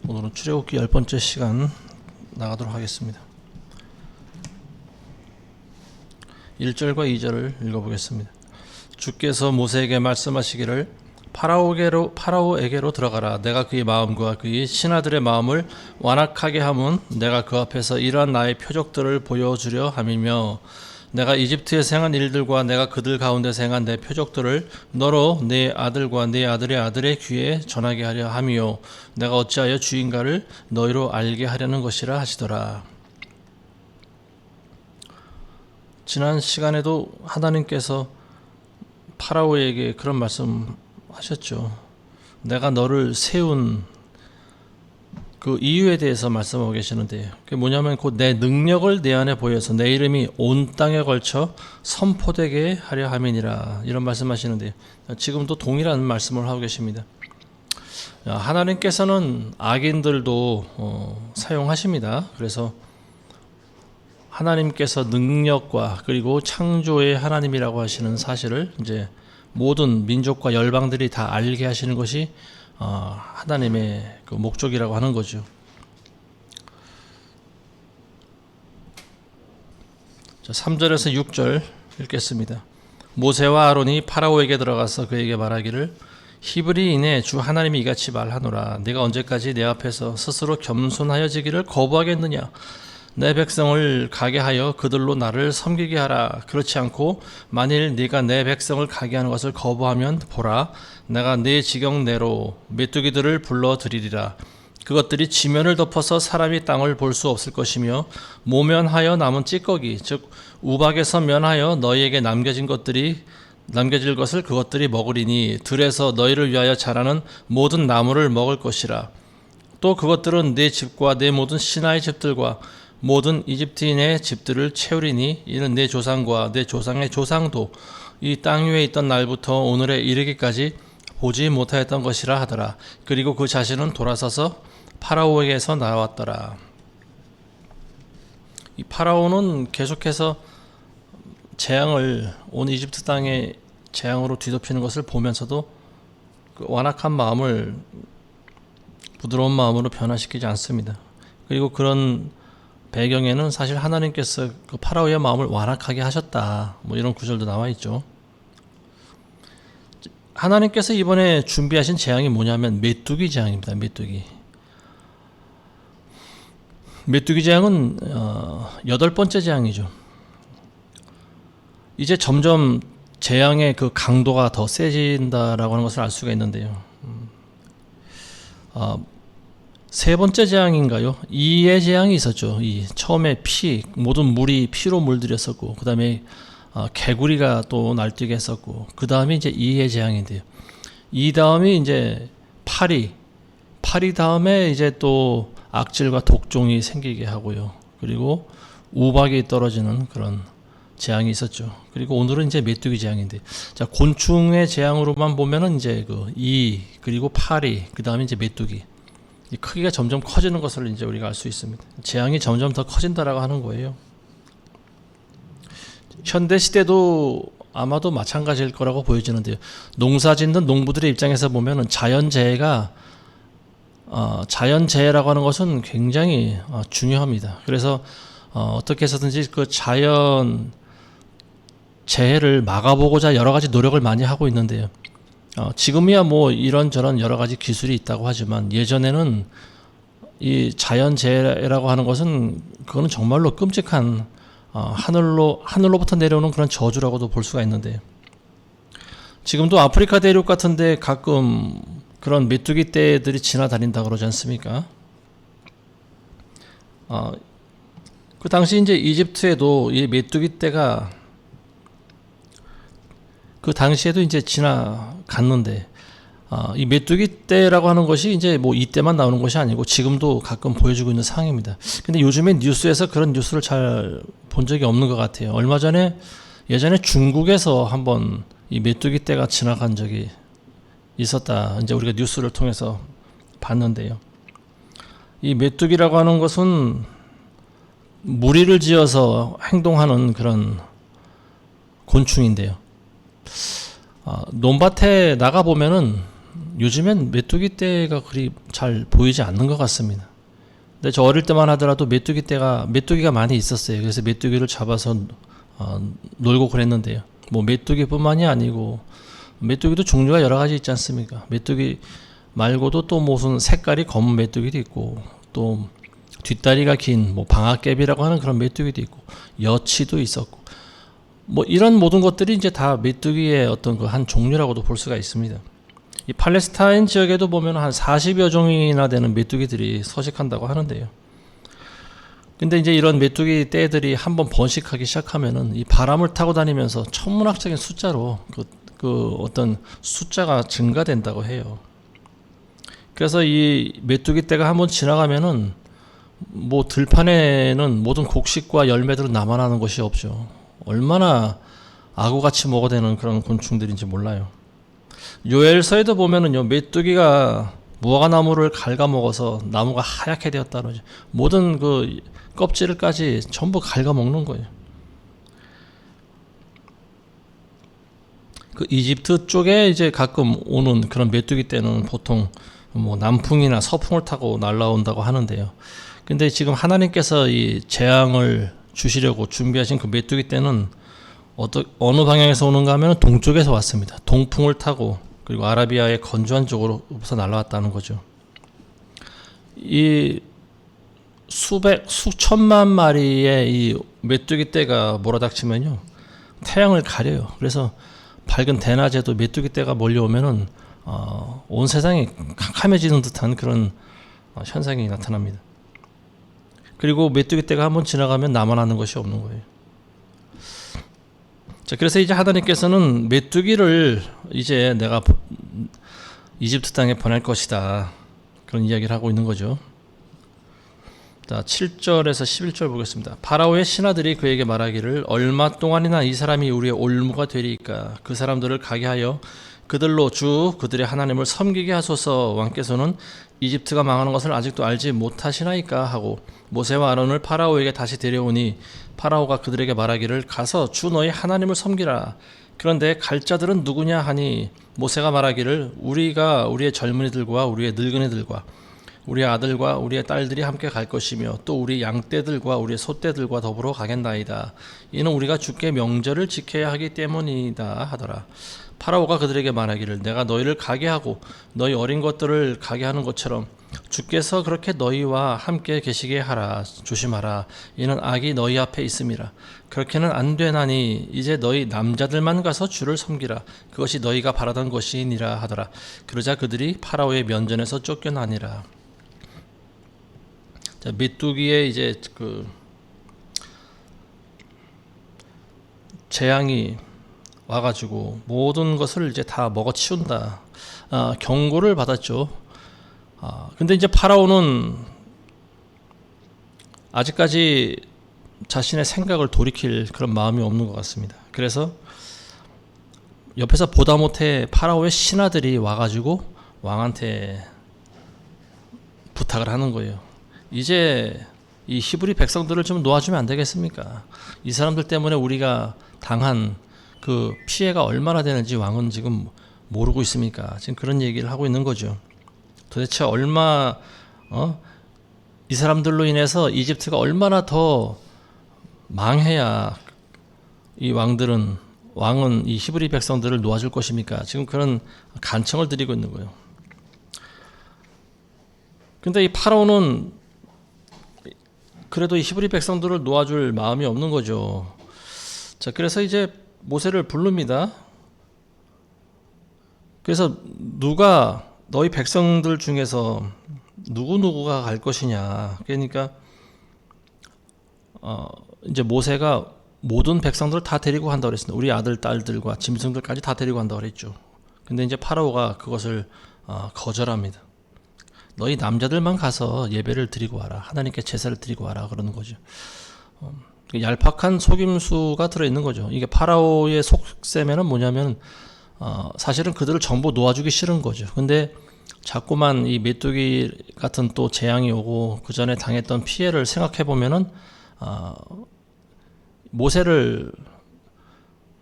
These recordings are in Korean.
오늘은 출애굽기 10번째 시간 나가도록 하겠습니다. 1절과 2절을 읽어보겠습니다. 주께서 모세에게 말씀하시기를 파라오에게로 들어가라. 내가 그의 마음과 그의 신하들의 마음을 완악하게 함은 내가 그 앞에서 이러한 나의 표적들을 보여주려 함이며 내가 이집트에서 행한 일들과 내가 그들 가운데서 행한 내 표적들을 너로 네 아들과 네 아들의 아들의 귀에 전하게 하려 함이요 내가 어찌하여 주인가를 너희로 알게 하려는 것이라 하시더라. 지난 시간에도 하나님께서 파라오에게 그런 말씀 하셨죠. 내가 너를 세운 그 이유에 대해서 말씀하고 계시는데요. 그게 뭐냐면 곧 내 능력을 내 안에 보여서 내 이름이 온 땅에 걸쳐 선포되게 하려 함이니라, 이런 말씀하시는데요. 지금도 동일한 말씀을 하고 계십니다. 하나님께서는 악인들도 사용하십니다. 그래서 하나님께서 능력과 그리고 창조의 하나님이라고 하시는 사실을 이제 모든 민족과 열방들이 다 알게 하시는 것이 하나님의 그 목적이라고 하는 거죠. 자, 3절에서 6절 읽겠습니다. 모세와 아론이 파라오에게 들어가서 그에게 말하기를 히브리인의 주 하나님이 이같이 말하노라. 네가 언제까지 내 앞에서 스스로 겸손하여지기를 거부하겠느냐. 내 백성을 가게 하여 그들로 나를 섬기게 하라. 그렇지 않고 만일 네가 내 백성을 가게 하는 것을 거부하면 보라, 내가 네 지경 내로 메뚜기들을 불러들이리라. 그것들이 지면을 덮어서 사람이 땅을 볼 수 없을 것이며 모면하여 남은 찌꺼기 즉 우박에서 면하여 너희에게 남겨질 것을 그것들이 먹으리니 들에서 너희를 위하여 자라는 모든 나무를 먹을 것이라. 또 그것들은 네 집과 네 모든 신하의 집들과 모든 이집트인의 집들을 채우리니 이는 내 조상과 내 조상의 조상도 이 땅 위에 있던 날부터 오늘에 이르기까지 보지 못하였던 것이라 하더라. 그리고 그 자신은 돌아서서 파라오에게서 나왔더라. 이 파라오는 계속해서 재앙을 온 이집트 땅에 재앙으로 뒤덮이는 것을 보면서도 그 완악한 마음을 부드러운 마음으로 변화시키지 않습니다. 그리고 그런 배경에는 사실 하나님께서 그 파라오의 마음을 완악하게 하셨다, 이런 구절도 나와 있죠. 하나님께서 이번에 준비하신 재앙이 뭐냐면 메뚜기 재앙입니다. 메뚜기 재앙은 8번째 재앙이죠. 이제 점점 재앙의 그 강도가 더 세진다라고 하는 것을 알 수가 있는데요. 세 번째 재앙인가요? 이의 재앙이 있었죠. 처음에 모든 물이 피로 물들였었고, 그 다음에 개구리가 또 날뛰게 했었고, 그 다음에 이제 이의 재앙인데요. 이 다음이 이제 파리 다음에 이제 또 악질과 독종이 생기게 하고요. 그리고 우박이 떨어지는 그런 재앙이 있었죠. 그리고 오늘은 이제 메뚜기 재앙인데, 자, 곤충의 재앙으로만 보면은 이제 그리고 파리, 그 다음에 이제 메뚜기. 이 크기가 점점 커지는 것을 이제 우리가 알 수 있습니다. 재앙이 점점 더 커진다라고 하는 거예요. 현대 시대도 아마도 마찬가지일 거라고 보여지는데요. 농사 짓는 농부들의 입장에서 보면은 자연재해라고 하는 것은 굉장히 중요합니다. 그래서 어떻게 해서든지 그 자연 재해를 막아보고자 여러 가지 노력을 많이 하고 있는데요. 지금이야 이런저런 여러 가지 기술이 있다고 하지만 예전에는 이 자연재해라고 하는 것은 그거는 정말로 끔찍한 하늘로부터 내려오는 그런 저주라고도 볼 수가 있는데, 지금도 아프리카 대륙 같은데 가끔 그런 메뚜기 떼들이 지나다닌다 그러지 않습니까? 그 당시 이제 이집트에도 이 메뚜기 떼가 그 당시에도 이제 지나갔는데, 이 메뚜기 떼라고 하는 것이 이제 이때만 나오는 것이 아니고 지금도 가끔 보여주고 있는 상황입니다. 근데 요즘에 뉴스에서 그런 뉴스를 잘 본 적이 없는 것 같아요. 예전에 중국에서 한번 이 메뚜기 떼가 지나간 적이 있었다, 이제 우리가 뉴스를 통해서 봤는데요. 이 메뚜기라고 하는 것은 무리를 지어서 행동하는 그런 곤충인데요. 논밭에 나가 보면은 요즘엔 메뚜기 떼가 그리 잘 보이지 않는 것 같습니다. 근데 저 어릴 때만 하더라도 메뚜기가 많이 있었어요. 그래서 메뚜기를 잡아서 놀고 그랬는데요. 뭐 메뚜기뿐만이 아니고 메뚜기도 종류가 여러 가지 있지 않습니까? 메뚜기 말고도 또 무슨 색깔이 검은 메뚜기도 있고 또 뒷다리가 긴 뭐 방아깨비라고 하는 그런 메뚜기도 있고 여치도 있었고 뭐 이런 모든 것들이 이제 다 메뚜기의 어떤 그 한 종류라고도 볼 수가 있습니다. 이 팔레스타인 지역에도 보면 한 40여 종이나 되는 메뚜기들이 서식한다고 하는데요. 근데 이제 이런 메뚜기 떼들이 한번 번식하기 시작하면은 이 바람을 타고 다니면서 천문학적인 숫자로 그 어떤 숫자가 증가된다고 해요. 그래서 이 메뚜기 떼가 한번 지나가면은 뭐 들판에는 모든 곡식과 열매들은 남아나는 것이 없죠. 얼마나 아구같이 먹어대는 그런 곤충들인지 몰라요. 요엘서에도 보면은요, 메뚜기가 무화과나무를 갉아먹어서 나무가 하얗게 되었다 그러죠. 모든 그 껍질까지 전부 갉아먹는 거예요. 그 이집트 쪽에 이제 가끔 오는 그런 메뚜기 떼는 보통 뭐 남풍이나 서풍을 타고 날아온다고 하는데요. 근데 지금 하나님께서 이 재앙을 주시려고 준비하신 그 메뚜기 떼는 어느 방향에서 오는가 하면 동쪽에서 왔습니다. 동풍을 타고 그리고 아라비아의 건조한 쪽으로서 날아왔다는 거죠. 이 수천만 마리의 이 메뚜기 떼가 몰아닥치면요, 태양을 가려요. 그래서 밝은 대낮에도 메뚜기 떼가 몰려오면은 온 세상이 캄캄해지는 듯한 그런 현상이 나타납니다. 그리고 메뚜기 떼가 한번 지나가면 남아나는 것이 없는 거예요. 자, 그래서 이제 하나님께서는 메뚜기를 이제 내가 이집트 땅에 보낼 것이다, 그런 이야기를 하고 있는 거죠. 자, 7절에서 11절 보겠습니다. 파라오의 신하들이 그에게 말하기를 얼마 동안이나 이 사람이 우리의 올무가 되리이까. 그 사람들을 가게 하여 그들로 그들의 하나님을 섬기게 하소서. 왕께서는 이집트가 망하는 것을 아직도 알지 못하시나이까 하고 모세와 아론을 파라오에게 다시 데려오니 파라오가 그들에게 말하기를 가서 주 너희 하나님을 섬기라. 그런데 갈 자들은 누구냐 하니 모세가 말하기를 우리가 우리의 젊은이들과 우리의 늙은이들과 우리의 아들과 우리의 딸들이 함께 갈 것이며 또 우리 양떼들과 우리의 소떼들과 더불어 가겠나이다. 이는 우리가 주께 명절을 지켜야 하기 때문이다 하더라. 파라오가 그들에게 말하기를 내가 너희를 가게 하고 너희 어린 것들을 가게 하는 것처럼 주께서 그렇게 너희와 함께 계시게 하라. 조심하라. 이는 악이 너희 앞에 있음이라. 그렇게는 안 되나니 이제 너희 남자들만 가서 주를 섬기라. 그것이 너희가 바라던 것이니라 하더라. 그러자 그들이 파라오의 면전에서 쫓겨나니라. 자, 메뚜기의 이제 그 재앙이 와가지고 모든 것을 이제 다 먹어치운다, 경고를 받았죠. 근데 이제 파라오는 아직까지 자신의 생각을 돌이킬 그런 마음이 없는 것 같습니다. 그래서 옆에서 보다 못해 파라오의 신하들이 와가지고 왕한테 부탁을 하는 거예요. 이제 이 히브리 백성들을 좀 놓아주면 안 되겠습니까? 이 사람들 때문에 우리가 당한 그 피해가 얼마나 되는지 왕은 지금 모르고 있습니까? 지금 그런 얘기를 하고 있는 거죠. 도대체 이 사람들로 인해서 이집트가 얼마나 더 망해야 이 왕은 이 히브리 백성들을 놓아줄 것입니까? 지금 그런 간청을 드리고 있는 거예요. 근데 이 파라오는 그래도 이 히브리 백성들을 놓아줄 마음이 없는 거죠. 자, 그래서 이제 모세를 부릅니다. 그래서 누가 너희 백성들 중에서 누구가 갈 것이냐. 그러니까 이제 모세가 모든 백성들을 다 데리고 간다고 그랬습니다. 우리 아들, 딸들과 짐승들까지 다 데리고 간다고 그랬죠. 근데 이제 파라오가 그것을 거절합니다. 너희 남자들만 가서 예배를 드리고 와라. 하나님께 제사를 드리고 와라. 그러는 거죠. 얄팍한 속임수가 들어있는 거죠. 이게 파라오의 속셈에는 뭐냐면 사실은 그들을 전부 놓아주기 싫은 거죠. 근데 자꾸만 이 메뚜기 같은 또 재앙이 오고 그 전에 당했던 피해를 생각해 보면은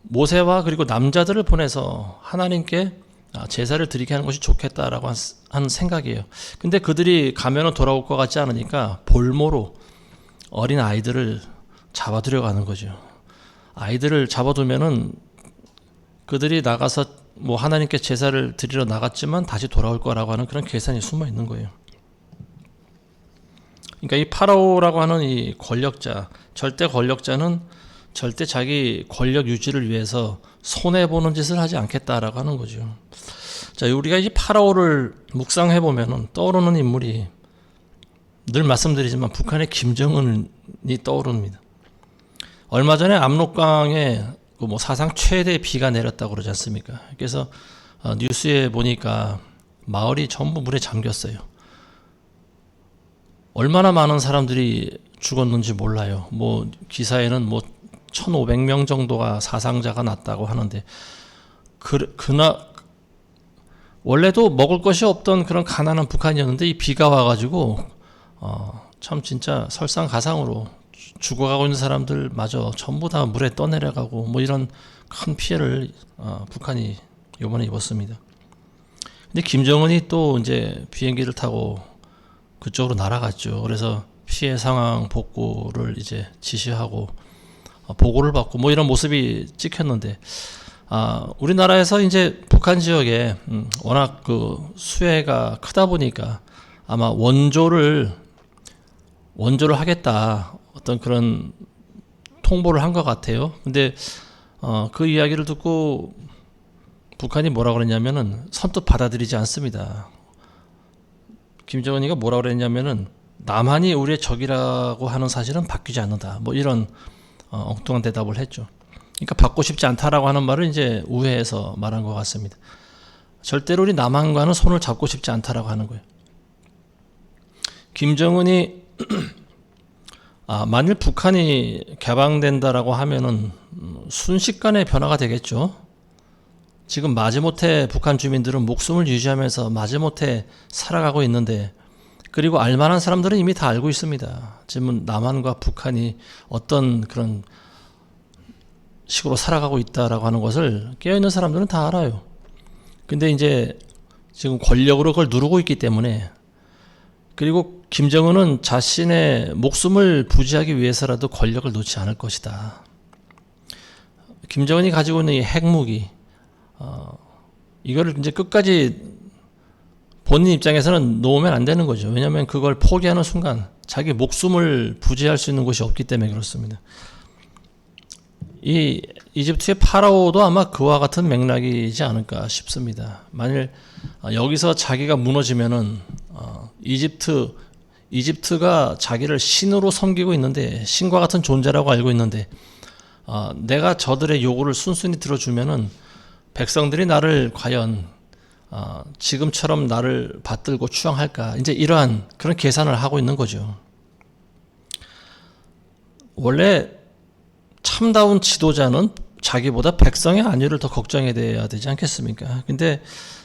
모세와 그리고 남자들을 보내서 하나님께 제사를 드리게 하는 것이 좋겠다라고 한 생각이에요. 근데 그들이 가면은 돌아올 것 같지 않으니까 볼모로 어린 아이들을 잡아두려고 하는 거죠. 아이들을 잡아두면은 그들이 나가서 뭐 하나님께 제사를 드리러 나갔지만 다시 돌아올 거라고 하는 그런 계산이 숨어 있는 거예요. 그러니까 이 파라오라고 하는 이 권력자, 절대 권력자는 절대 자기 권력 유지를 위해서 손해보는 짓을 하지 않겠다라고 하는 거죠. 자, 우리가 이 파라오를 묵상해 보면은 떠오르는 인물이 늘 말씀드리지만 북한의 김정은이 떠오릅니다. 얼마 전에 압록강에 뭐 사상 최대 비가 내렸다고 그러지 않습니까? 그래서 뉴스에 보니까 마을이 전부 물에 잠겼어요. 얼마나 많은 사람들이 죽었는지 몰라요. 뭐 기사에는 뭐 1,500명 정도가 사상자가 났다고 하는데 원래도 먹을 것이 없던 그런 가난한 북한이었는데 이 비가 와가지고 참 진짜 설상가상으로 죽어가고 있는 사람들마저 전부 다 물에 떠내려가고 뭐 이런 큰 피해를 북한이 이번에 입었습니다. 근데 김정은이 또 이제 비행기를 타고 그쪽으로 날아갔죠. 그래서 피해 상황 복구를 이제 지시하고 보고를 받고 뭐 이런 모습이 찍혔는데 우리나라에서 이제 북한 지역에 워낙 그 수해가 크다 보니까 아마 원조를 하겠다 어떤 그런 통보를 한 것 같아요. 근데 그 이야기를 듣고 북한이 뭐라 그랬냐면은 선뜻 받아들이지 않습니다. 김정은이가 뭐라 그랬냐면은 남한이 우리의 적이라고 하는 사실은 바뀌지 않는다. 뭐 이런 엉뚱한 대답을 했죠. 그러니까 받고 싶지 않다라고 하는 말을 이제 우회해서 말한 것 같습니다. 절대로 우리 남한과는 손을 잡고 싶지 않다라고 하는 거예요. 김정은이 만일 북한이 개방된다라고 하면은 순식간에 변화가 되겠죠. 지금 마지못해 북한 주민들은 목숨을 유지하면서 마지못해 살아가고 있는데, 그리고 알만한 사람들은 이미 다 알고 있습니다. 지금 남한과 북한이 어떤 그런 식으로 살아가고 있다라고 하는 것을 깨어있는 사람들은 다 알아요. 근데 이제 지금 권력으로 그걸 누르고 있기 때문에, 그리고 김정은은 자신의 목숨을 부지하기 위해서라도 권력을 놓지 않을 것이다. 김정은이 가지고 있는 이 핵무기, 이거를 이제 끝까지 본인 입장에서는 놓으면 안 되는 거죠. 왜냐하면 그걸 포기하는 순간 자기 목숨을 부지할 수 있는 곳이 없기 때문에 그렇습니다. 이 이집트의 파라오도 아마 그와 같은 맥락이지 않을까 싶습니다. 만일 여기서 자기가 무너지면은 이집트가 자기를 신으로 섬기고 있는데, 신과 같은 존재라고 알고 있는데, 내가 저들의 요구를 순순히 들어주면은 백성들이 나를 과연 지금처럼 나를 받들고 추앙할까, 이제 이러한 그런 계산을 하고 있는 거죠. 원래 참다운 지도자는 자기보다 백성의 안위를 더 걱정해야 되지 않겠습니까? 근데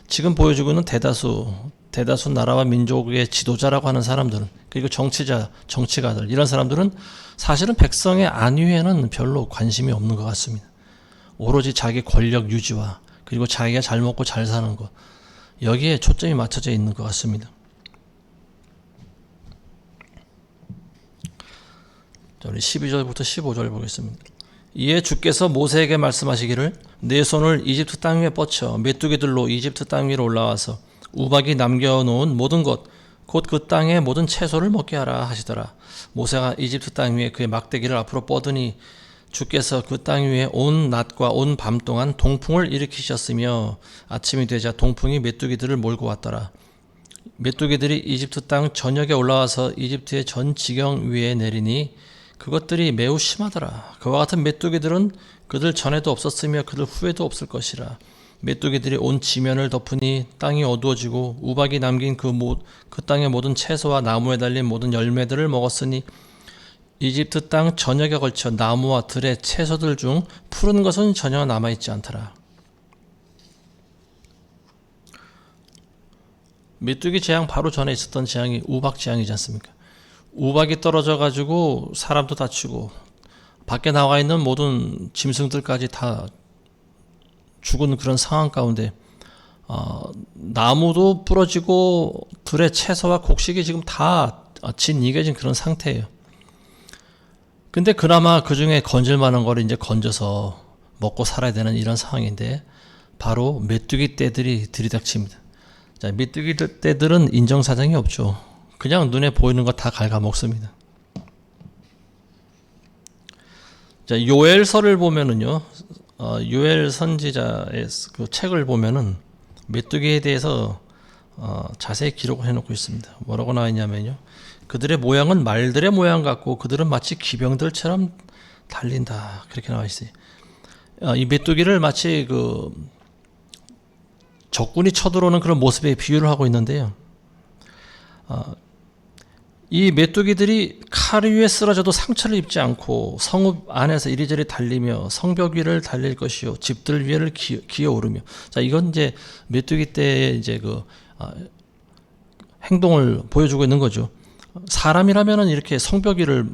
지금 보여주고 있는 대다수 나라와 민족의 지도자라고 하는 사람들, 그리고 정치가들, 이런 사람들은 사실은 백성의 안위에는 별로 관심이 없는 것 같습니다. 오로지 자기 권력 유지와 그리고 자기가 잘 먹고 잘 사는 것, 여기에 초점이 맞춰져 있는 것 같습니다. 자, 우리 12절부터 15절 보겠습니다. 이에 주께서 모세에게 말씀하시기를, 내 손을 이집트 땅 위에 뻗쳐 메뚜기들로 이집트 땅 위로 올라와서 우박이 남겨놓은 모든 것, 곧 그 땅의 모든 채소를 먹게 하라 하시더라. 모세가 이집트 땅 위에 그의 막대기를 앞으로 뻗으니 주께서 그 땅 위에 온 낮과 온 밤 동안 동풍을 일으키셨으며, 아침이 되자 동풍이 메뚜기들을 몰고 왔더라. 메뚜기들이 이집트 땅 전역에 올라와서 이집트의 전 지경 위에 내리니 그것들이 매우 심하더라. 그와 같은 메뚜기들은 그들 전에도 없었으며 그들 후에도 없을 것이라. 메뚜기들이 온 지면을 덮으니 땅이 어두워지고 우박이 남긴 그 땅의 모든 채소와 나무에 달린 모든 열매들을 먹었으니 이집트 땅 전역에 걸쳐 나무와 들의 채소들 중 푸른 것은 전혀 남아있지 않더라. 메뚜기 재앙 바로 전에 있었던 재앙이 우박 재앙이지 않습니까? 우박이 떨어져 가지고 사람도 다치고 밖에 나와 있는 모든 짐승들까지 다 죽은 그런 상황 가운데 나무도 부러지고 들의 채소와 곡식이 지금 다 진이겨진 그런 상태예요. 근데 그나마 그 중에 건질 만한 거를 이제 건져서 먹고 살아야 되는 이런 상황인데 바로 메뚜기 떼들이 들이닥칩니다. 자, 메뚜기 떼들은 인정사정이 없죠. 그냥 눈에 보이는 거 다 갉아먹습니다. 자, 요엘서를 보면은요, 요엘 선지자의 그 책을 보면은 메뚜기에 대해서 자세히 기록을 해놓고 있습니다. 뭐라고 나와 있냐면요, 그들의 모양은 말들의 모양 같고 그들은 마치 기병들처럼 달린다, 그렇게 나와 있어요. 이 메뚜기를 마치 그 적군이 쳐들어오는 그런 모습에 비유를 하고 있는데요. 이 메뚜기들이 칼 위에 쓰러져도 상처를 입지 않고 성읍 안에서 이리저리 달리며 성벽 위를 달릴 것이요 집들 위를 기어오르며. 자, 이건 이제 메뚜기 때의 이제 그 행동을 보여주고 있는 거죠. 사람이라면은 이렇게 성벽 위를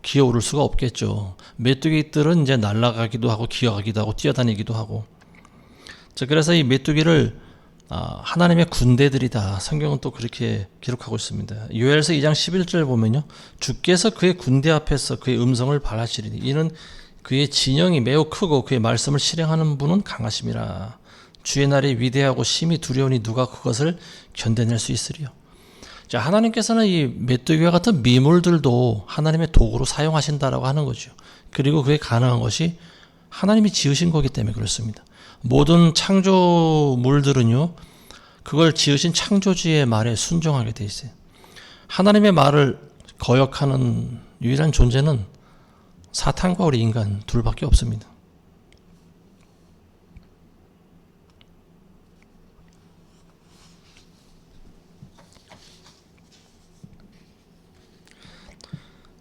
기어오를 수가 없겠죠. 메뚜기들은 이제 날아가기도 하고 기어가기도 하고 뛰어다니기도 하고. 자, 그래서 이 메뚜기를 하나님의 군대들이다. 성경은 또 그렇게 기록하고 있습니다. 요엘서 2장 11절 보면요, 주께서 그의 군대 앞에서 그의 음성을 발하시리니 이는 그의 진영이 매우 크고 그의 말씀을 실행하는 분은 강하심이라. 주의 날이 위대하고 심히 두려우니 누가 그것을 견뎌낼 수 있으리요. 자, 하나님께서는 이 메뚜기와 같은 미물들도 하나님의 도구로 사용하신다라고 하는 거죠. 그리고 그게 가능한 것이 하나님이 지으신 거기 때문에 그렇습니다. 모든 창조물들은요, 그걸 지으신 창조주의 말에 순종하게 돼 있어요. 하나님의 말을 거역하는 유일한 존재는 사탄과 우리 인간 둘밖에 없습니다.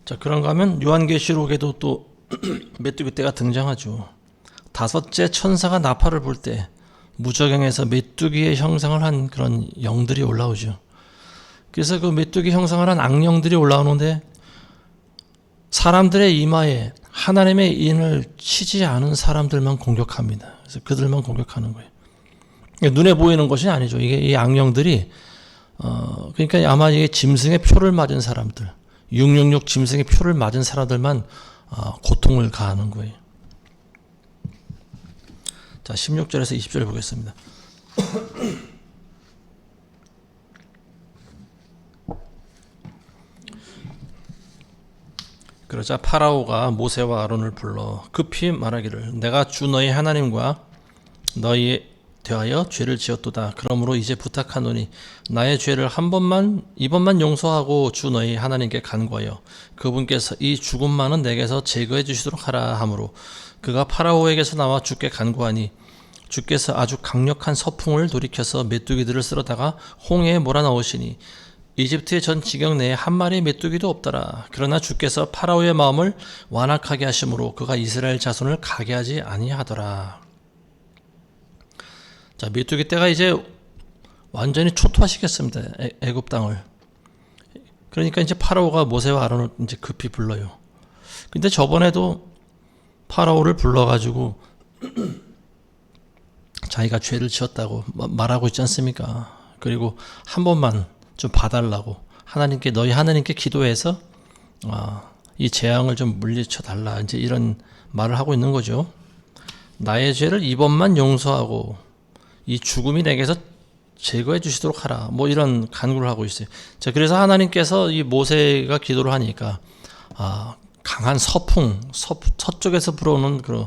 자, 그런가 하면 요한계시록에도 또 메뚜기 떼가 등장하죠. 다섯째 천사가 나팔을 불 때 무저갱에서 메뚜기의 형상을 한 그런 영들이 올라오죠. 그래서 그 메뚜기 형상을 한 악령들이 올라오는데 사람들의 이마에 하나님의 인을 치지 않은 사람들만 공격합니다. 그래서 그들만 공격하는 거예요. 눈에 보이는 것이 아니죠. 이게 이 악령들이 그러니까 아마 이게 짐승의 표를 맞은 사람들, 666 짐승의 표를 맞은 사람들만 고통을 가하는 거예요. 자, 16절에서 20절 보겠습니다. 그러자 파라오가 모세와 아론을 불러 급히 말하기를 내가 주 너희 하나님과 너희에 대하여 죄를 지었도다. 그러므로 이제 부탁하노니 나의 죄를 이번만 용서하고 주 너희 하나님께 간구하여 그분께서 이 죽음만은 내게서 제거해 주시도록 하라 하므로 그가 파라오에게서 나와 주께 간구하니 주께서 아주 강력한 서풍을 돌이켜서 메뚜기들을 쓸어다가 홍해에 몰아넣으시니 이집트의 전 지경 내에 한 마리의 메뚜기도 없더라. 그러나 주께서 파라오의 마음을 완악하게 하심으로 그가 이스라엘 자손을 가게 하지 아니하더라. 자, 메뚜기 떼가 이제 완전히 초토화시켰습니다. 애굽 땅을. 그러니까 이제 파라오가 모세와 아론을 이제 급히 불러요. 근데 저번에도 파라오를 불러가지고 자기가 죄를 지었다고 말하고 있지 않습니까? 그리고 한 번만 좀 봐달라고 너희 하나님께 기도해서 이 재앙을 좀 물리쳐 달라, 이제 이런 말을 하고 있는 거죠. 나의 죄를 이번만 용서하고 이 죽음이 내게서 제거해 주시도록 하라, 뭐 이런 간구를 하고 있어요. 자, 그래서 하나님께서 이 모세가 기도를 하니까 강한 서풍, 서쪽에서 불어오는 그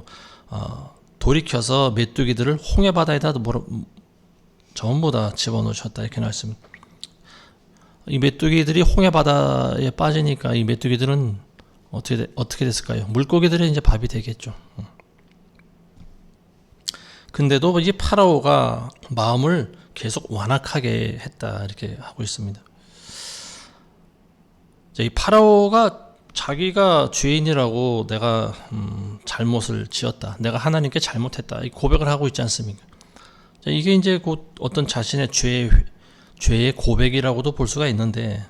돌이켜서 메뚜기들을 홍해 바다에다 전부 다 집어넣으셨다, 이렇게 말씀. 이 메뚜기들이 홍해 바다에 빠지니까 이 메뚜기들은 어떻게 됐을까요? 물고기들의 이제 밥이 되겠죠. 근데도 이 파라오가 마음을 계속 완악하게 했다, 이렇게 하고 있습니다. 이 파라오가 자기가 죄인이라고 내가 잘못을 지었다, 내가 하나님께 잘못했다, 이 고백을 하고 있지 않습니까? 자, 이게 이제 곧 어떤 자신의 죄의 고백이라고도 볼 수가 있는데,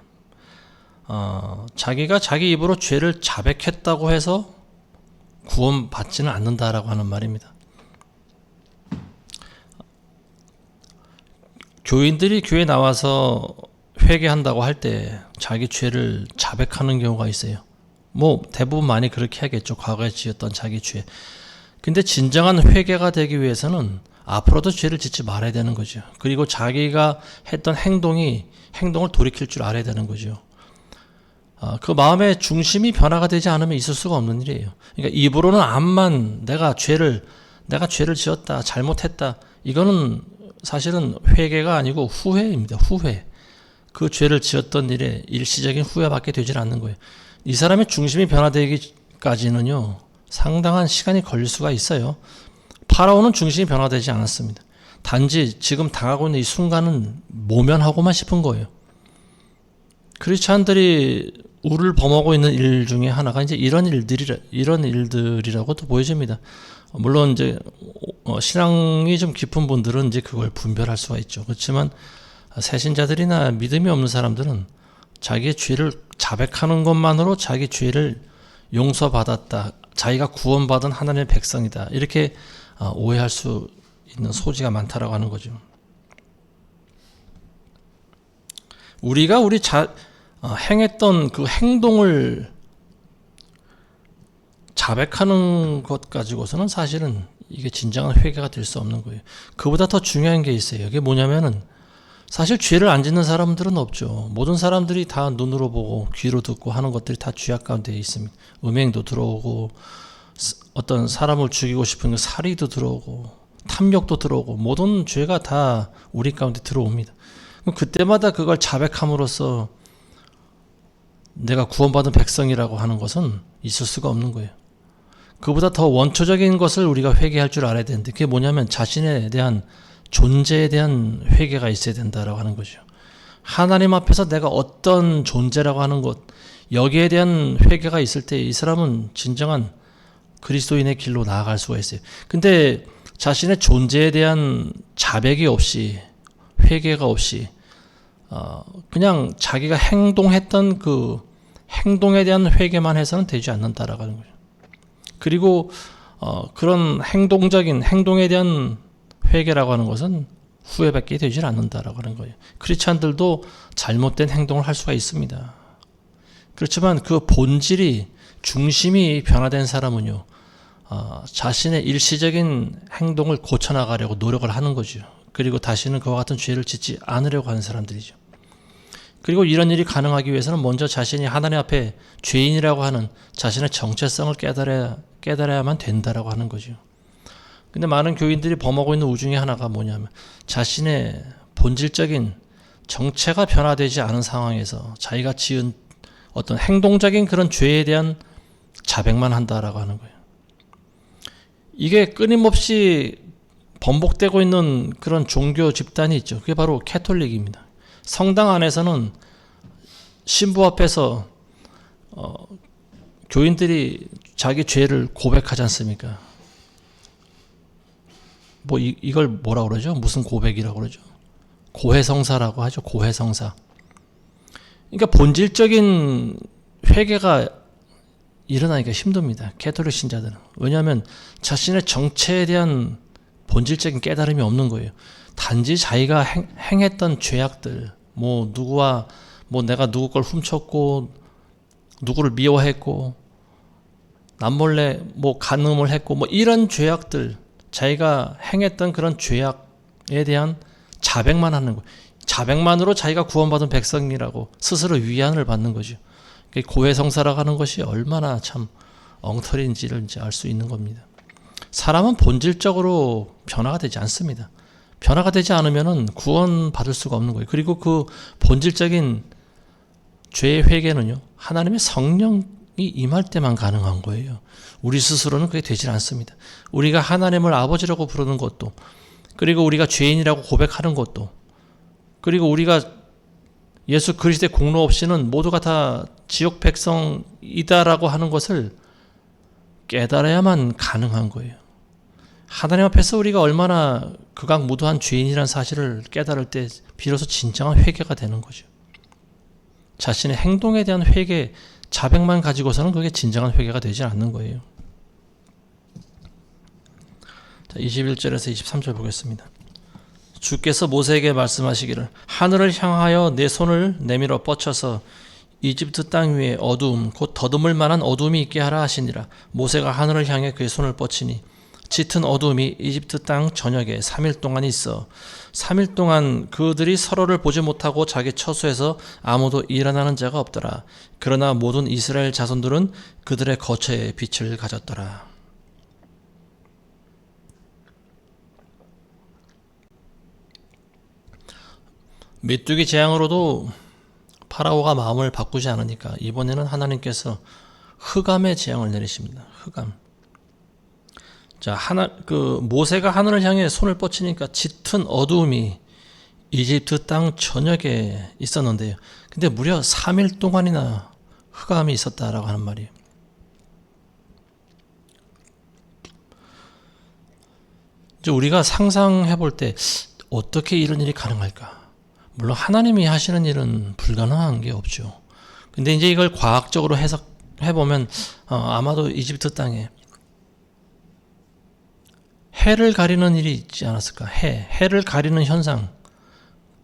자기가 자기 입으로 죄를 자백했다고 해서 구원받지는 않는다라고 하는 말입니다. 교인들이 교회 나와서 회개한다고 할 때 자기 죄를 자백하는 경우가 있어요. 뭐 대부분 많이 그렇게 하겠죠. 과거에 지었던 자기 죄. 근데 진정한 회개가 되기 위해서는 앞으로도 죄를 짓지 말아야 되는 거죠. 그리고 자기가 했던 행동을 돌이킬 줄 알아야 되는 거죠. 그 마음의 중심이 변화가 되지 않으면 있을 수가 없는 일이에요. 그러니까 입으로는 암만 내가 죄를 지었다, 잘못했다. 이거는 사실은 회개가 아니고 후회입니다. 후회. 그 죄를 지었던 일에 일시적인 후회밖에 되질 않는 거예요. 이 사람의 중심이 변화되기까지는요, 상당한 시간이 걸릴 수가 있어요. 파라오는 중심이 변화되지 않았습니다. 단지 지금 당하고 있는 이 순간은 모면하고만 싶은 거예요. 크리스찬들이 우를 범하고 있는 일 중에 하나가 이제 이런 일들이라고도 보여집니다. 물론 이제 신앙이 좀 깊은 분들은 이제 그걸 분별할 수가 있죠. 그렇지만 새신자들이나 믿음이 없는 사람들은 자기의 죄를 자백하는 것만으로 자기 죄를 용서받았다, 자기가 구원받은 하나님의 백성이다, 이렇게 오해할 수 있는 소지가 많다라고 하는 거죠. 우리가 행했던 그 행동을 자백하는 것 가지고서는 사실은 이게 진정한 회개가 될 수 없는 거예요. 그보다 더 중요한 게 있어요. 이게 뭐냐면은 사실 죄를 안 짓는 사람들은 없죠. 모든 사람들이 다 눈으로 보고 귀로 듣고 하는 것들이 다 죄악 가운데 있습니다. 음행도 들어오고 어떤 사람을 죽이고 싶은 살인도 들어오고 탐욕도 들어오고 모든 죄가 다 우리 가운데 들어옵니다. 그때마다 그걸 자백함으로써 내가 구원받은 백성이라고 하는 것은 있을 수가 없는 거예요. 그보다 더 원초적인 것을 우리가 회개할 줄 알아야 되는데, 그게 뭐냐면 자신에 대한 존재에 대한 회개가 있어야 된다라고 하는 거죠. 하나님 앞에서 내가 어떤 존재라고 하는 것, 여기에 대한 회개가 있을 때 이 사람은 진정한 그리스도인의 길로 나아갈 수가 있어요. 근데 자신의 존재에 대한 자백이 없이, 회개가 없이 그냥 자기가 행동했던 그 행동에 대한 회개만 해서는 되지 않는다라고 하는 거죠. 그리고 그런 행동에 대한 회개라고 하는 것은 후회밖에 되질 않는다라고 하는 거예요. 크리스찬들도 잘못된 행동을 할 수가 있습니다. 그렇지만 그 본질이, 중심이 변화된 사람은요, 자신의 일시적인 행동을 고쳐나가려고 노력을 하는 거죠. 그리고 다시는 그와 같은 죄를 짓지 않으려고 하는 사람들이죠. 그리고 이런 일이 가능하기 위해서는 먼저 자신이 하나님 앞에 죄인이라고 하는 자신의 정체성을 깨달아야만 된다라고 하는 거죠. 근데 많은 교인들이 범하고 있는 우중의 하나가 뭐냐면 자신의 본질적인 정체가 변화되지 않은 상황에서 자기가 지은 어떤 행동적인 그런 죄에 대한 자백만 한다라고 하는 거예요. 이게 끊임없이 번복되고 있는 그런 종교 집단이 있죠. 그게 바로 캐톨릭입니다. 성당 안에서는 신부 앞에서 교인들이 자기 죄를 고백하지 않습니까? 이걸 뭐라고 그러죠? 무슨 고백이라고 그러죠? 고해성사라고 하죠. 고해성사. 그러니까 본질적인 회개가 일어나기가 힘듭니다. 캐톨릭 신자들은. 왜냐하면 자신의 정체에 대한 본질적인 깨달음이 없는 거예요. 단지 자기가 행했던 죄악들, 내가 누구 걸 훔쳤고, 누구를 미워했고, 남몰래 간음을 했고, 이런 죄악들, 자기가 행했던 그런 죄악에 대한 자백만 하는 거예요. 자백만으로 자기가 구원받은 백성이라고 스스로 위안을 받는 거죠. 고해성사라고 하는 것이 얼마나 참 엉터리인지를 이제 알 수 있는 겁니다. 사람은 본질적으로 변화가 되지 않습니다. 변화가 되지 않으면은 구원받을 수가 없는 거예요. 그리고 그 본질적인 죄의 회개는요, 하나님의 성령이 임할 때만 가능한 거예요. 우리 스스로는 그게 되질 않습니다. 우리가 하나님을 아버지라고 부르는 것도, 그리고 우리가 죄인이라고 고백하는 것도, 그리고 우리가 예수 그리스도의 공로 없이는 모두가 다 지옥 백성이다라고 하는 것을 깨달아야만 가능한 거예요. 하나님 앞에서 우리가 얼마나 극악무도한 죄인이라는 사실을 깨달을 때 비로소 진정한 회개가 되는 거죠. 자신의 행동에 대한 회개, 자백만 가지고서는 그게 진정한 회개가 되지 않는 거예요. 자, 21절에서 23절 보겠습니다. 주께서 모세에게 말씀하시기를 하늘을 향하여 내 손을 내밀어 뻗쳐서 이집트 땅 위에 어두움 곧 더듬을 만한 어두움이 있게 하라 하시니라. 모세가 하늘을 향해 그의 손을 뻗치니 짙은 어두움이 이집트 땅 전역에 3일 동안 있어 3일 동안 그들이 서로를 보지 못하고 자기 처소에서 아무도 일어나는 자가 없더라. 그러나 모든 이스라엘 자손들은 그들의 거처에 빛을 가졌더라. 메뚜기 재앙으로도 파라오가 마음을 바꾸지 않으니까 이번에는 하나님께서 흑암의 재앙을 내리십니다. 흑암. 자, 모세가 하늘을 향해 손을 뻗치니까 짙은 어두움이 이집트 땅 전역에 있었는데요. 근데 무려 3일 동안이나 흑암이 있었다라고 하는 말이에요. 이제 우리가 상상해 볼 때 어떻게 이런 일이 가능할까? 물론 하나님이 하시는 일은 불가능한 게 없죠. 근데 이제 이걸 과학적으로 해석해 보면 아마도 이집트 땅에 해를 가리는 일이 있지 않았을까? 해를 가리는 현상.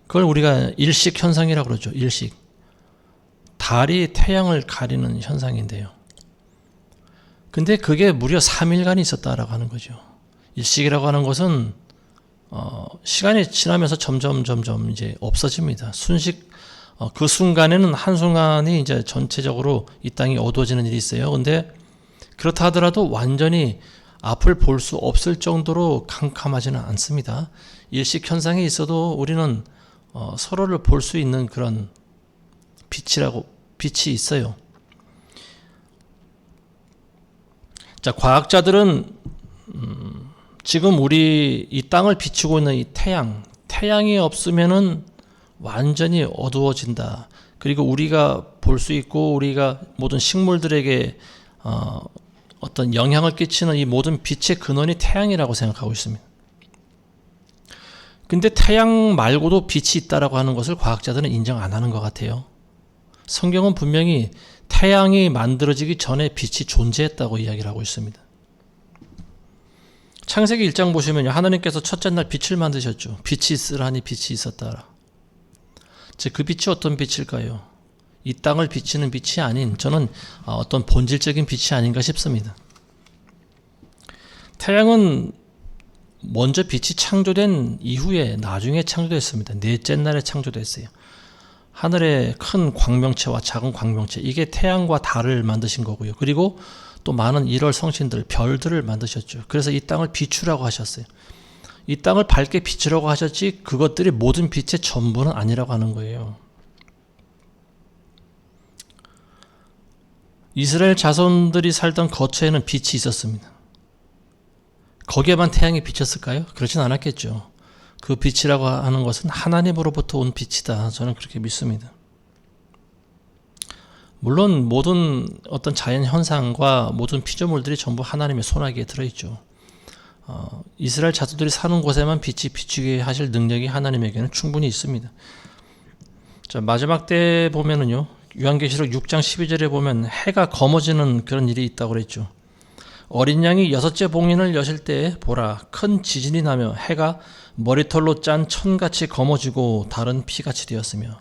그걸 우리가 일식 현상이라고 그러죠. 일식. 달이 태양을 가리는 현상인데요. 근데 그게 무려 3일간 있었다라고 하는 거죠. 일식이라고 하는 것은 시간이 지나면서 점점 이제 없어집니다. 그 순간에는 한순간이 이제 전체적으로 이 땅이 어두워지는 일이 있어요. 근데 그렇다 하더라도 완전히 앞을 볼 수 없을 정도로 캄캄하지는 않습니다. 일식 현상이 있어도 우리는 서로를 볼 수 있는 그런 빛이 있어요. 자, 과학자들은 지금 우리 이 땅을 비추고 있는 이 태양이 없으면은 완전히 어두워진다. 그리고 우리가 볼 수 있고 우리가 모든 식물들에게 어떤 영향을 끼치는 이 모든 빛의 근원이 태양이라고 생각하고 있습니다. 근데 태양 말고도 빛이 있다라고 하는 것을 과학자들은 인정 안 하는 것 같아요. 성경은 분명히 태양이 만들어지기 전에 빛이 존재했다고 이야기를 하고 있습니다. 창세기 1장 보시면요, 하나님께서 첫째 날 빛을 만드셨죠. 빛이 있으라니 빛이 있었더라. 그 빛이 어떤 빛일까요? 이 땅을 비치는 빛이 아닌, 저는 어떤 본질적인 빛이 아닌가 싶습니다. 태양은 먼저 빛이 창조된 이후에 나중에 창조됐습니다. 넷째 날에 창조됐어요. 하늘의 큰 광명체와 작은 광명체, 이게 태양과 달을 만드신 거고요. 그리고 또 많은 일월 성신들, 별들을 만드셨죠. 그래서 이 땅을 비추라고 하셨어요. 이 땅을 밝게 비추라고 하셨지 그것들이 모든 빛의 전부는 아니라고 하는 거예요. 이스라엘 자손들이 살던 거처에는 빛이 있었습니다. 거기에만 태양이 비쳤을까요? 그렇진 않았겠죠. 그 빛이라고 하는 것은 하나님으로부터 온 빛이다. 저는 그렇게 믿습니다. 물론 모든 어떤 자연 현상과 모든 피조물들이 전부 하나님의 손아귀에 들어있죠. 이스라엘 자손들이 사는 곳에만 빛이 비추게 하실 능력이 하나님에게는 충분히 있습니다. 자, 마지막 때 보면은요, 요한계시록 6장 12절에 보면 해가 검어지는 그런 일이 있다고 그랬죠. 어린 양이 6째 봉인을 여실 때 보라, 큰 지진이 나며 해가 머리털로 짠 천같이 검어지고 달은 피같이 되었으며,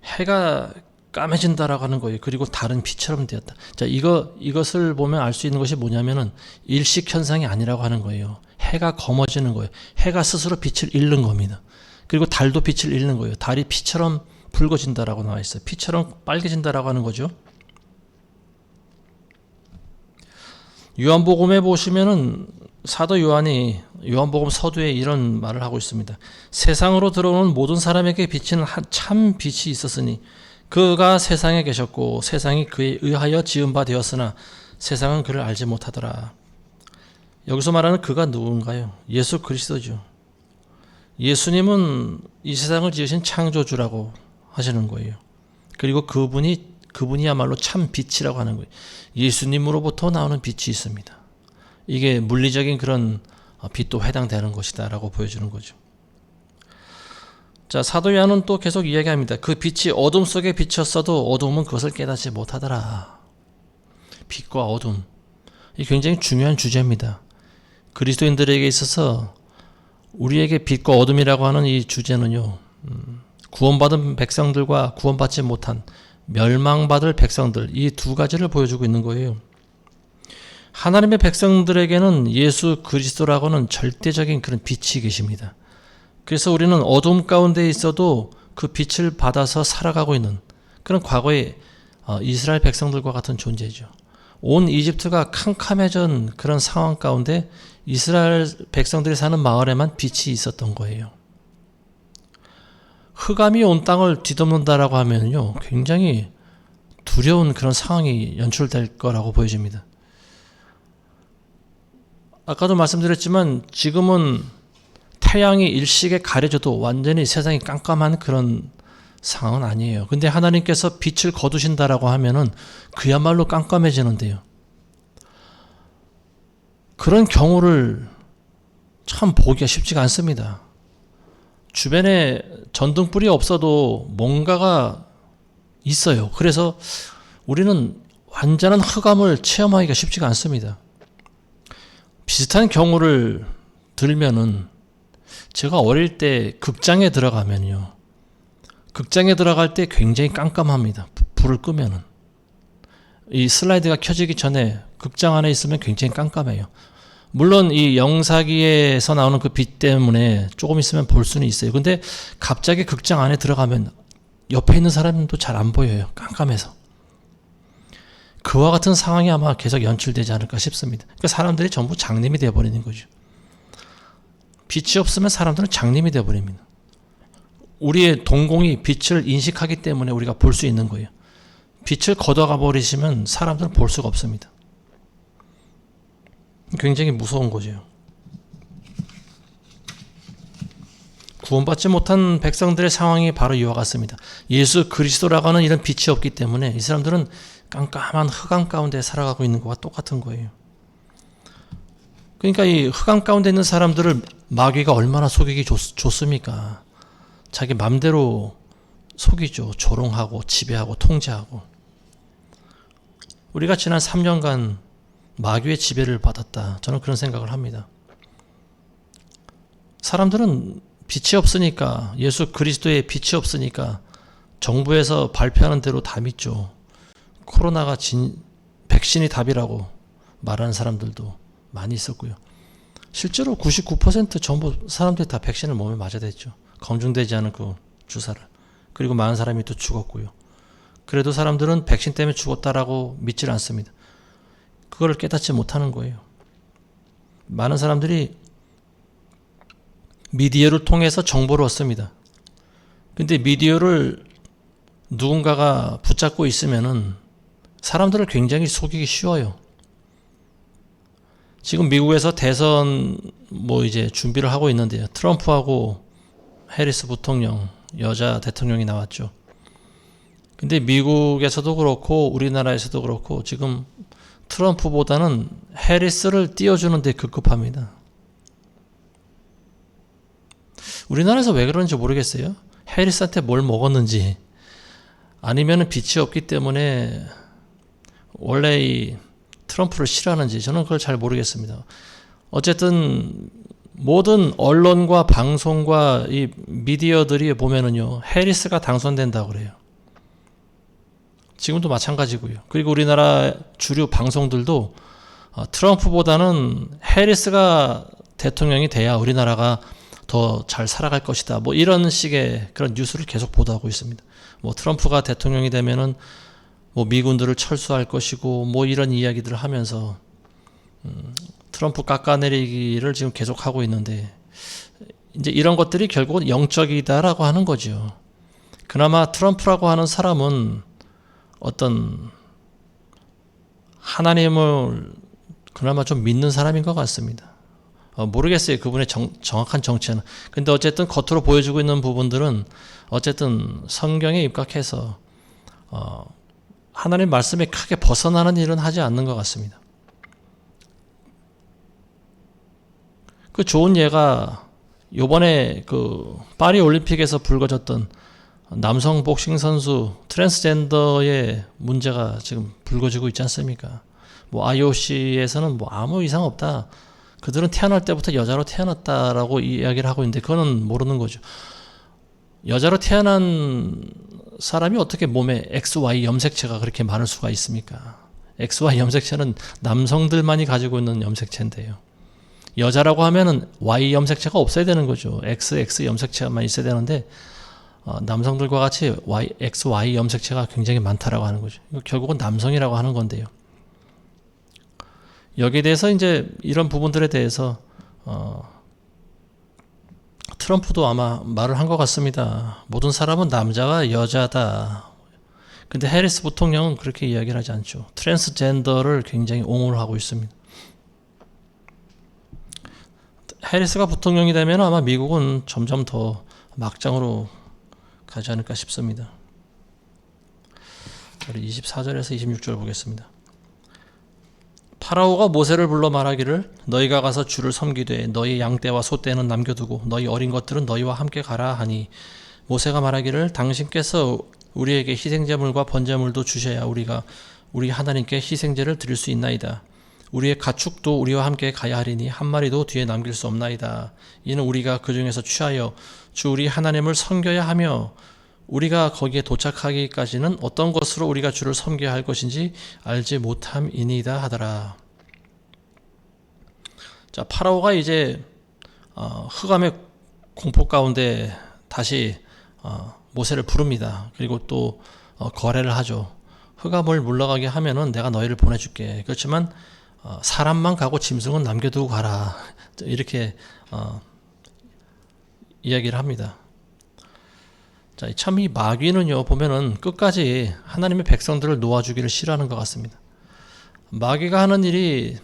해가 까매진다라고 하는 거예요. 그리고 달은 피처럼 되었다. 자, 이것을 보면 알 수 있는 것이 뭐냐면은 일식 현상이 아니라고 하는 거예요. 해가 검어지는 거예요. 해가 스스로 빛을 잃는 겁니다. 그리고 달도 빛을 잃는 거예요. 달이 피처럼 붉어진다라고 나와 있어요. 피처럼 빨개진다라고 하는 거죠. 요한복음에 보시면은 사도 요한이 요한복음 서두에 이런 말을 하고 있습니다. 세상으로 들어오는 모든 사람에게 비치는 참 빛이 있었으니 그가 세상에 계셨고 세상이 그에 의하여 지은 바 되었으나 세상은 그를 알지 못하더라. 여기서 말하는 그가 누군가요? 예수 그리스도죠. 예수님은 이 세상을 지으신 창조주라고 하시는 거예요. 그리고 그분이야말로 참 빛이라고 하는 거예요. 예수님으로부터 나오는 빛이 있습니다. 이게 물리적인 그런 빛도 해당되는 것이다 라고 보여주는 거죠. 자, 사도 요한은 또 계속 이야기합니다. 그 빛이 어둠 속에 비쳤어도 어둠은 그것을 깨닫지 못하더라. 빛과 어둠, 이 굉장히 중요한 주제입니다. 그리스도인들에게 있어서 우리에게 빛과 어둠이라고 하는 이 주제는요, 구원받은 백성들과 구원받지 못한 멸망받을 백성들, 이 두 가지를 보여주고 있는 거예요. 하나님의 백성들에게는 예수 그리스도라고는 절대적인 그런 빛이 계십니다. 그래서 우리는 어둠 가운데 있어도 그 빛을 받아서 살아가고 있는 그런 과거의 이스라엘 백성들과 같은 존재죠. 온 이집트가 캄캄해진 그런 상황 가운데 이스라엘 백성들이 사는 마을에만 빛이 있었던 거예요. 흑암이 온 땅을 뒤덮는다라고 하면요, 굉장히 두려운 그런 상황이 연출될 거라고 보여집니다. 아까도 말씀드렸지만 지금은 태양이 일식에 가려져도 완전히 세상이 깜깜한 그런 상황은 아니에요. 근데 하나님께서 빛을 거두신다라고 하면은 그야말로 깜깜해지는데요. 그런 경우를 참 보기가 쉽지가 않습니다. 주변에 전등불이 없어도 뭔가가 있어요. 그래서 우리는 완전한 흑암을 체험하기가 쉽지가 않습니다. 비슷한 경우를 들면은 제가 어릴 때 극장에 들어가면요, 극장에 들어갈 때 굉장히 깜깜합니다. 불을 끄면은 이 슬라이드가 켜지기 전에 극장 안에 있으면 굉장히 깜깜해요. 물론 이 영사기에서 나오는 그 빛 때문에 조금 있으면 볼 수는 있어요. 근데 갑자기 극장 안에 들어가면 옆에 있는 사람도 잘 안 보여요. 깜깜해서. 그와 같은 상황이 아마 계속 연출되지 않을까 싶습니다. 그러니까 사람들이 전부 장님이 되어버리는 거죠. 빛이 없으면 사람들은 장님이 되어버립니다. 우리의 동공이 빛을 인식하기 때문에 우리가 볼 수 있는 거예요. 빛을 걷어가 버리시면 사람들은 볼 수가 없습니다. 굉장히 무서운 거죠. 구원받지 못한 백성들의 상황이 바로 이와 같습니다. 예수 그리스도라고 하는 이런 빛이 없기 때문에 이 사람들은 깜깜한 흑암 가운데 살아가고 있는 것과 똑같은 거예요. 그러니까 이 흑암 가운데 있는 사람들을 마귀가 얼마나 속이기 좋습니까? 자기 맘대로 속이죠. 조롱하고 지배하고 통제하고. 우리가 지난 3년간 마귀의 지배를 받았다. 저는 그런 생각을 합니다. 사람들은 빛이 없으니까, 예수 그리스도의 빛이 없으니까 정부에서 발표하는 대로 다 믿죠. 코로나가 백신이 답이라고 말하는 사람들도 많이 있었고요. 실제로 99% 전부 사람들이 다 백신을 몸에 맞아댔죠. 검증되지 않은 그 주사를. 그리고 많은 사람이 또 죽었고요. 그래도 사람들은 백신 때문에 죽었다라고 믿질 않습니다. 그걸 깨닫지 못하는 거예요. 많은 사람들이 미디어를 통해서 정보를 얻습니다. 근데 미디어를 누군가가 붙잡고 있으면은 사람들을 굉장히 속이기 쉬워요. 지금 미국에서 대선 이제 준비를 하고 있는데요. 트럼프하고 해리스 부통령, 여자 대통령이 나왔죠. 근데 미국에서도 그렇고 우리나라에서도 그렇고 지금 트럼프보다는 해리스를 띄워주는 데 급급합니다. 우리나라에서 왜 그런지 모르겠어요. 해리스한테 뭘 먹었는지, 아니면 빛이 없기 때문에 원래 이 트럼프를 싫어하는지, 저는 그걸 잘 모르겠습니다. 어쨌든 모든 언론과 방송과 이 미디어들이 보면은요, 해리스가 당선된다고 그래요. 지금도 마찬가지고요. 그리고 우리나라 주류 방송들도 트럼프보다는 해리스가 대통령이 돼야 우리나라가 더 잘 살아갈 것이다. 이런 식의 그런 뉴스를 계속 보도하고 있습니다. 트럼프가 대통령이 되면은 미군들을 철수할 것이고 이런 이야기들을 하면서 트럼프 깎아내리기를 지금 계속 하고 있는데, 이제 이런 것들이 결국은 영적이다라고 하는 거죠. 그나마 트럼프라고 하는 사람은 어떤 하나님을 그나마 좀 믿는 사람인 것 같습니다. 모르겠어요. 그분의 정확한 정체는. 근데 어쨌든 겉으로 보여주고 있는 부분들은 어쨌든 성경에 입각해서 하나님의 말씀에 크게 벗어나는 일은 하지 않는 것 같습니다. 그 좋은 예가 요번에 그 파리 올림픽에서 불거졌던 남성 복싱 선수 트랜스젠더의 문제가 지금 불거지고 있지 않습니까? IOC에서는 아무 이상 없다. 그들은 태어날 때부터 여자로 태어났다라고 이야기를 하고 있는데 그거는 모르는 거죠. 여자로 태어난 사람이 어떻게 몸에 XY 염색체가 그렇게 많을 수가 있습니까? XY 염색체는 남성들만이 가지고 있는 염색체인데요. 여자라고 하면은 Y 염색체가 없어야 되는 거죠. XX 염색체만 있어야 되는데 남성들과 같이 XY 염색체가 굉장히 많다라고 하는 거죠. 결국은 남성이라고 하는 건데요. 여기에 대해서 이제 이런 부분들에 대해서 트럼프도 아마 말을 한 것 같습니다. 모든 사람은 남자와 여자다. 근데 해리스 부통령은 그렇게 이야기를 하지 않죠. 트랜스젠더를 굉장히 옹호를 하고 있습니다. 해리스가 부통령이 되면 아마 미국은 점점 더 막장으로 가지 않을까 싶습니다. 우리 24절에서 26절 보겠습니다. 파라오가 모세를 불러 말하기를 너희가 가서 주를 섬기되 너희 양떼와 소떼는 남겨두고 너희 어린 것들은 너희와 함께 가라 하니 모세가 말하기를 당신께서 우리에게 희생제물과 번제물도 주셔야 우리가 우리 하나님께 희생제를 드릴 수 있나이다. 우리의 가축도 우리와 함께 가야 하리니 한 마리도 뒤에 남길 수 없나이다. 이는 우리가 그 중에서 취하여 주 우리 하나님을 섬겨야 하며 우리가 거기에 도착하기까지는 어떤 것으로 우리가 주를 섬겨야 할 것인지 알지 못함이니이다 하더라. 자, 파라오가 이제 흑암의 공포 가운데 다시 모세를 부릅니다. 그리고 또 거래를 하죠. 흑암을 물러가게 하면은 내가 너희를 보내줄게. 그렇지만 사람만 가고 짐승은 남겨두고 가라. 이렇게 이야기를 합니다. 자, 참 이 마귀는요 보면은 끝까지 하나님의 백성들을 놓아주기를 싫어하는 것 같습니다. 마귀가 하는 일이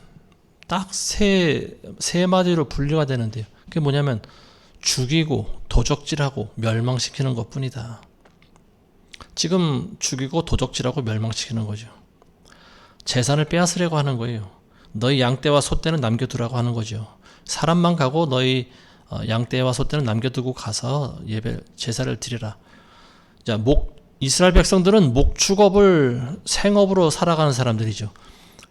딱 세 마디로 분류가 되는데요. 그게 뭐냐면 죽이고 도적질하고 멸망시키는 것뿐이다. 지금 죽이고 도적질하고 멸망시키는 거죠. 재산을 빼앗으려고 하는 거예요. 너희 양떼와 소떼는 남겨두라고 하는 거죠. 사람만 가고 너희 양떼와 소떼는 남겨두고 가서 제사를 드리라. 자, 이스라엘 백성들은 목축업을 생업으로 살아가는 사람들이죠.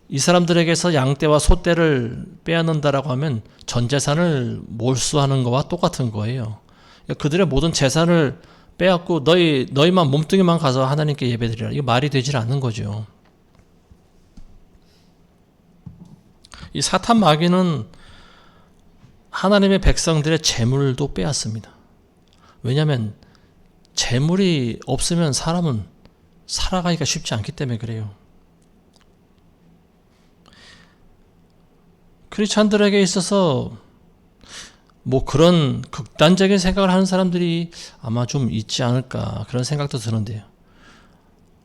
이 사람들에게서 양떼와 소떼를 빼앗는다라고 하면 전 재산을 몰수하는 거와 똑같은 거예요. 그들의 모든 재산을 빼앗고 너희만 몸뚱이만 가서 하나님께 예배드리라. 이거 말이 되질 않는 거죠. 이 사탄 마귀는 하나님의 백성들의 재물도 빼앗습니다. 왜냐하면 재물이 없으면 사람은 살아가기가 쉽지 않기 때문에 그래요. 크리스찬들에게 있어서 뭐 그런 극단적인 생각을 하는 사람들이 아마 좀 있지 않을까 그런 생각도 드는데요.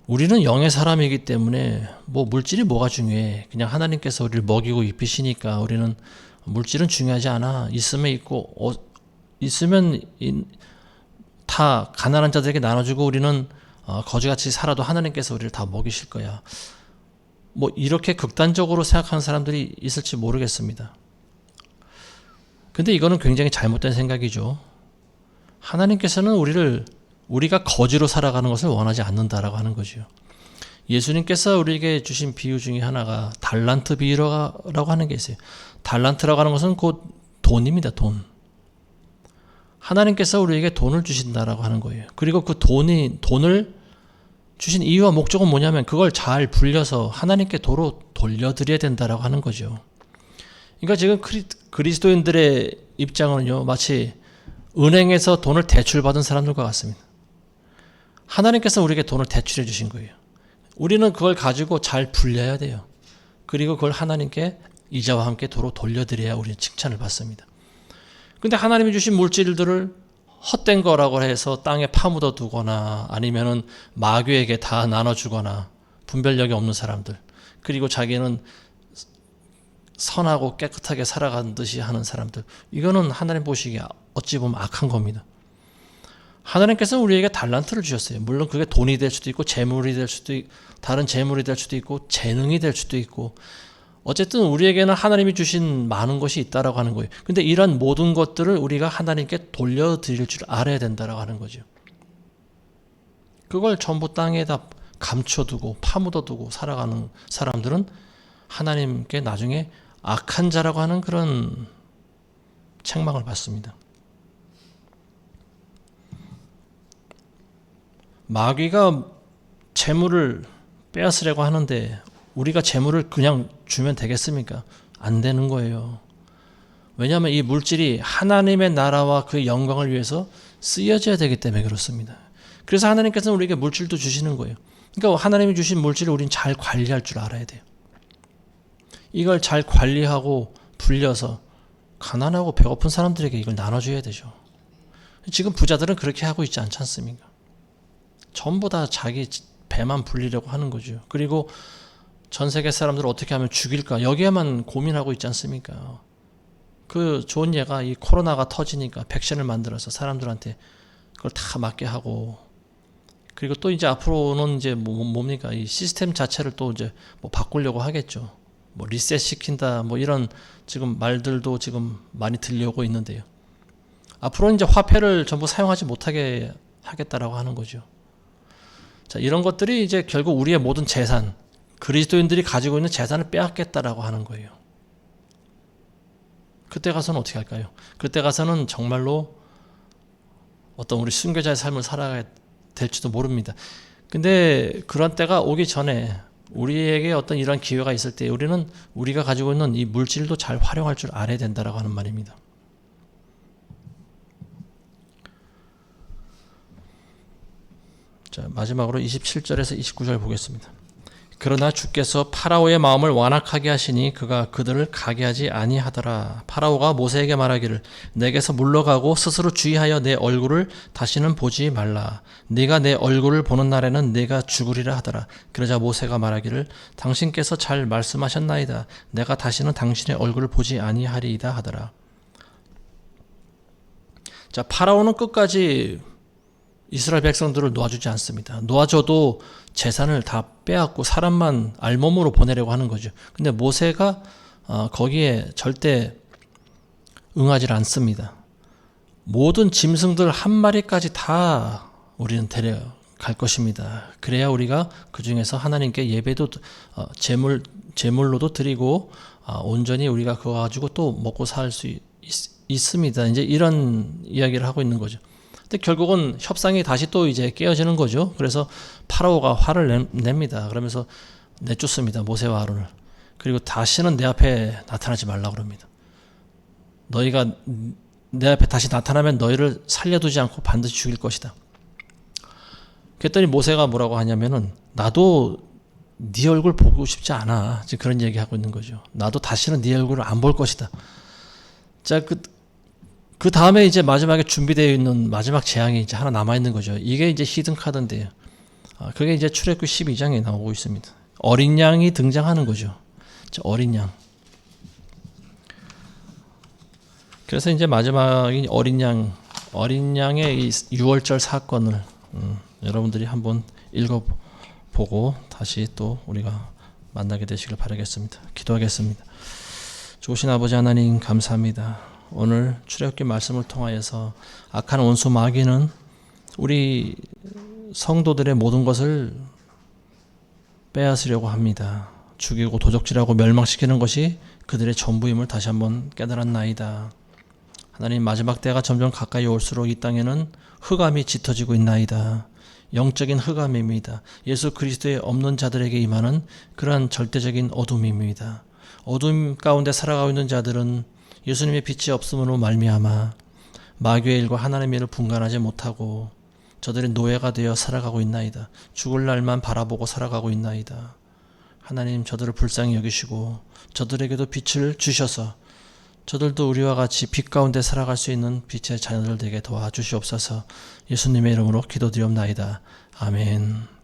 우리는 영의 사람이기 때문에 뭐 물질이 뭐가 중요해. 그냥 하나님께서 우리를 먹이고 입히시니까 우리는 물질은 중요하지 않아. 있으면 있고 있으면 다 가난한 자들에게 나눠주고 우리는 거지같이 살아도 하나님께서 우리를 다 먹이실 거야. 뭐 이렇게 극단적으로 생각하는 사람들이 있을지 모르겠습니다. 근데 이거는 굉장히 잘못된 생각이죠. 하나님께서는 우리가 거지로 살아가는 것을 원하지 않는다라고 하는 거죠. 예수님께서 우리에게 주신 비유 중에 하나가 달란트 비유라고 하는 게 있어요. 달란트라고 하는 것은 곧 돈입니다. 돈. 하나님께서 우리에게 돈을 주신다라고 하는 거예요. 그리고 그 돈을 주신 이유와 목적은 뭐냐면 그걸 잘 불려서 하나님께 도로 돌려드려야 된다라고 하는 거죠. 그러니까 지금 그리스도인들의 입장은요, 마치 은행에서 돈을 대출받은 사람들과 같습니다. 하나님께서 우리에게 돈을 대출해 주신 거예요. 우리는 그걸 가지고 잘 불려야 돼요. 그리고 그걸 하나님께 이자와 함께 도로 돌려드려야 우리는 칭찬을 받습니다. 근데 하나님이 주신 물질들을 헛된 거라고 해서 땅에 파묻어 두거나 아니면은 마귀에게 다 나눠주거나 분별력이 없는 사람들, 그리고 자기는 선하고 깨끗하게 살아가는 듯이 하는 사람들, 이거는 하나님 보시기에 어찌 보면 악한 겁니다. 하나님께서는 우리에게 달란트를 주셨어요. 물론 그게 돈이 될 수도 있고 재물이 될 수도 있고 다른 재물이 될 수도 있고 재능이 될 수도 있고, 어쨌든 우리에게는 하나님이 주신 많은 것이 있다라고 하는 거예요. 근데 이런 모든 것들을 우리가 하나님께 돌려드릴 줄 알아야 된다라고 하는 거죠. 그걸 전부 땅에다 감춰두고 파묻어두고 살아가는 사람들은 하나님께 나중에 악한 자라고 하는 그런 책망을 받습니다. 마귀가 재물을 빼앗으려고 하는데 우리가 재물을 그냥 주면 되겠습니까? 안 되는 거예요. 왜냐하면 이 물질이 하나님의 나라와 그 영광을 위해서 쓰여져야 되기 때문에 그렇습니다. 그래서 하나님께서는 우리에게 물질도 주시는 거예요. 그러니까 하나님이 주신 물질을 우리는 잘 관리할 줄 알아야 돼요. 이걸 잘 관리하고 불려서 가난하고 배고픈 사람들에게 이걸 나눠줘야 되죠. 지금 부자들은 그렇게 하고 있지 않지 않습니까? 전부 다 자기 배만 불리려고 하는 거죠. 그리고 전 세계 사람들을 어떻게 하면 죽일까 여기에만 고민하고 있지 않습니까? 그 좋은 예가 이 코로나가 터지니까 백신을 만들어서 사람들한테 그걸 다 맞게 하고, 그리고 또 이제 앞으로는 이제 뭡니까 이 시스템 자체를 또 이제 뭐 바꾸려고 하겠죠. 뭐 리셋 시킨다 뭐 이런 지금 말들도 지금 많이 들려오고 있는데요. 앞으로는 이제 화폐를 전부 사용하지 못하게 하겠다라고 하는 거죠. 자, 이런 것들이 이제 결국 우리의 모든 재산, 그리스도인들이 가지고 있는 재산을 빼앗겠다라고 하는 거예요. 그때 가서는 어떻게 할까요? 그때 가서는 정말로 어떤 우리 순교자의 삶을 살아가야 될지도 모릅니다. 근데 그런 때가 오기 전에 우리에게 어떤 이런 기회가 있을 때 우리는 우리가 가지고 있는 이 물질도 잘 활용할 줄 알아야 된다라고 하는 말입니다. 자, 마지막으로 27절에서 29절 보겠습니다. 그러나 주께서 파라오의 마음을 완악하게 하시니 그가 그들을 가게 하지 아니하더라. 파라오가 모세에게 말하기를 내게서 물러가고 스스로 주의하여 내 얼굴을 다시는 보지 말라. 네가 내 얼굴을 보는 날에는 네가 죽으리라 하더라. 그러자 모세가 말하기를 당신께서 잘 말씀하셨나이다. 내가 다시는 당신의 얼굴을 보지 아니하리이다 하더라. 자, 파라오는 끝까지 이스라엘 백성들을 놓아주지 않습니다. 놓아줘도 재산을 다 빼앗고 사람만 알몸으로 보내려고 하는 거죠. 근데 모세가 거기에 절대 응하지 않습니다. 모든 짐승들 한 마리까지 다 우리는 데려갈 것입니다. 그래야 우리가 그 중에서 하나님께 예배도 제물로도 드리고 온전히 우리가 그거 가지고 또 먹고 살 수 있습니다. 이제 이런 이야기를 하고 있는 거죠. 근데 결국은 협상이 다시 또 이제 깨어지는 거죠. 그래서 파라오가 화를 냅니다. 그러면서 내쫓습니다. 모세와 아론을. 그리고 다시는 내 앞에 나타나지 말라고 그럽니다. 너희가 내 앞에 다시 나타나면 너희를 살려두지 않고 반드시 죽일 것이다. 그랬더니 모세가 뭐라고 하냐면은 나도 네 얼굴 보고 싶지 않아. 지금 그런 얘기하고 있는 거죠. 나도 다시는 네 얼굴을 안 볼 것이다. 자, 그 다음에 이제 마지막에 준비되어 있는 마지막 재앙이 이제 하나 남아있는 거죠. 이게 이제 히든 카드인데요. 그게 이제 출애굽기 12장에 나오고 있습니다. 어린 양이 등장하는 거죠. 어린 양. 그래서 이제 마지막인 어린 양의 이 6월절 사건을 여러분들이 한번 읽어보고 다시 또 우리가 만나게 되시길 바라겠습니다. 기도하겠습니다. 좋으신 아버지 하나님 감사합니다. 오늘 출애굽기 말씀을 통하여서 악한 원수 마귀는 우리 성도들의 모든 것을 빼앗으려고 합니다. 죽이고 도적질하고 멸망시키는 것이 그들의 전부임을 다시 한번 깨달았나이다. 하나님, 마지막 때가 점점 가까이 올수록 이 땅에는 흑암이 짙어지고 있나이다. 영적인 흑암입니다. 예수 그리스도에 없는 자들에게 임하는 그러한 절대적인 어둠입니다. 어둠 가운데 살아가고 있는 자들은 예수님의 빛이 없음으로 말미암아 마귀의 일과 하나님의 일을 분간하지 못하고 저들의 노예가 되어 살아가고 있나이다. 죽을 날만 바라보고 살아가고 있나이다. 하나님, 저들을 불쌍히 여기시고 저들에게도 빛을 주셔서 저들도 우리와 같이 빛 가운데 살아갈 수 있는 빛의 자녀들 되게 도와주시옵소서. 예수님의 이름으로 기도드리옵나이다. 아멘.